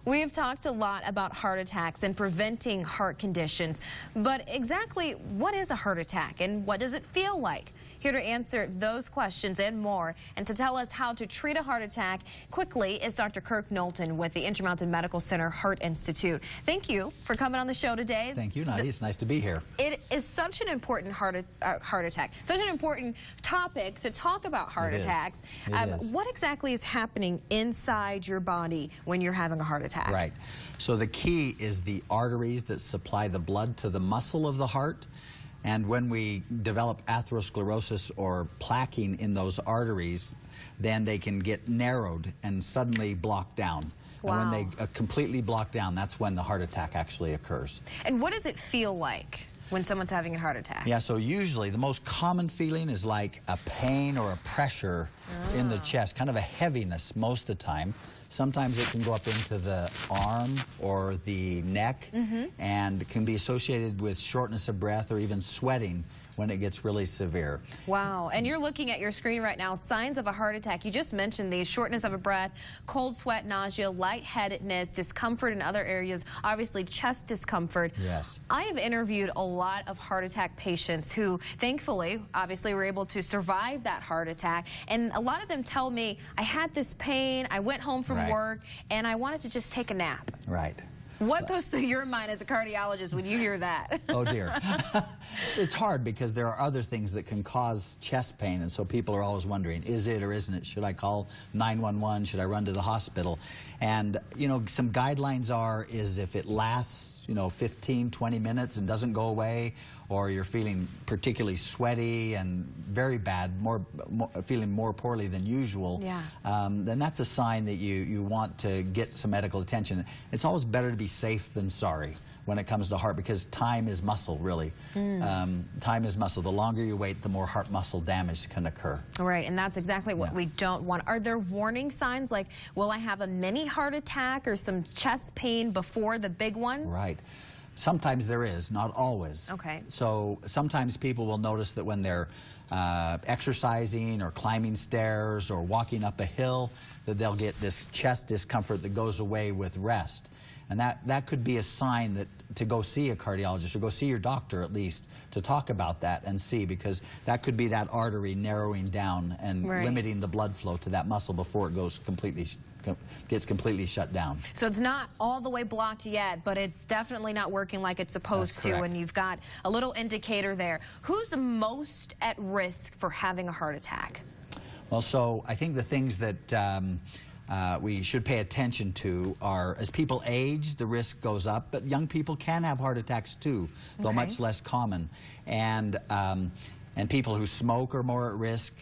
We've talked a lot about heart attacks and preventing heart conditions, but exactly what is a heart attack and what does it feel like? Here to answer those questions and more, and to tell us how to treat a heart attack quickly is Dr. Kirk Knowlton with the Intermountain Medical Center Heart Institute. Thank you for coming on the show today. Thank you, Nadia. It's nice to be here. It is such an important heart attack, such an important topic to talk about heart attacks. What exactly is happening inside your body when you're having a heart attack? Right. So the key is the arteries that supply the blood to the muscle of the heart. And when we develop atherosclerosis or plaquing in those arteries, then they can get narrowed and suddenly blocked down. Wow. And when they completely block down, that's when the heart attack actually occurs. And what does it feel like when someone's having a heart attack? Yeah, so usually the most common feeling is like a pain or a pressure in the chest, kind of a heaviness most of the time. Sometimes it can go up into the arm or the neck and can be associated with shortness of breath or even sweating when it gets really severe. Wow. And you're looking at your screen right now, signs of a heart attack. You just mentioned these: shortness of a breath, cold sweat, nausea, lightheadedness, discomfort in other areas, obviously chest discomfort. Yes. I have interviewed a lot of heart attack patients who thankfully, obviously, were able to survive that heart attack. And a lot of them tell me, I had this pain, I went home from work, and I wanted to just take a nap. Right. What goes through your mind as a cardiologist when you hear that? Oh, dear. It's hard because there are other things that can cause chest pain, and so people are always wondering, is it or isn't it? Should I call 911? Should I run to the hospital? And, you know, some guidelines is if it lasts, 15, 20 minutes and doesn't go away, or you're feeling particularly sweaty and very bad, feeling more poorly than usual, then that's a sign that you want to get some medical attention. It's always better to be safe than sorry when it comes to heart, because time is muscle, really. Time is muscle. The longer you wait, the more heart muscle damage can occur. Right, and that's exactly what we don't want. Are there warning signs like, will I have a mini heart attack or some chest pain before the big one? Right. Sometimes there is, not always. Okay. So sometimes people will notice that when they're exercising or climbing stairs or walking up a hill, that they'll get this chest discomfort that goes away with rest. And that could be a sign that to go see a cardiologist or go see your doctor at least to talk about that and see, because that could be that artery narrowing down and limiting the blood flow to that muscle before it gets completely shut down. So it's not all the way blocked yet, but it's definitely not working like it's supposed to, and you've got a little indicator there. Who's most at risk for having a heart attack? Well, so I think the things that we should pay attention to are, as people age, the risk goes up, but young people can have heart attacks too, though much less common. And people who smoke are more at risk,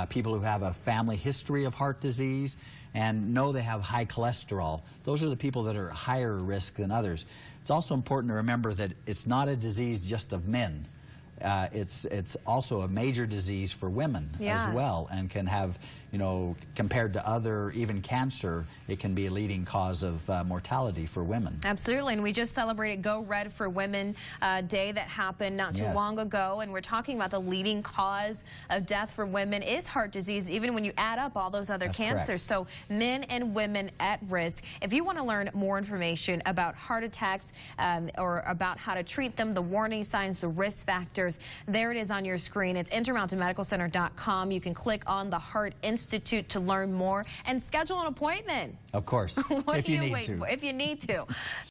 people who have a family history of heart disease and know they have high cholesterol. Those are the people that are higher risk than others. It's also important to remember that it's not a disease just of men. It's also a major disease for women as well, and can have, compared to other, even cancer, it can be a leading cause of mortality for women. Absolutely, and we just celebrated Go Red for Women Day that happened not too long ago, and we're talking about the leading cause of death for women is heart disease, even when you add up all those other cancers. So men and women at risk. If you want to learn more information about heart attacks or about how to treat them, the warning signs, the risk factors, there it is on your screen. It's intermountainmedicalcenter.com. You can click on the Heart Institute to learn more and schedule an appointment. Of course, if you need to. If you need to.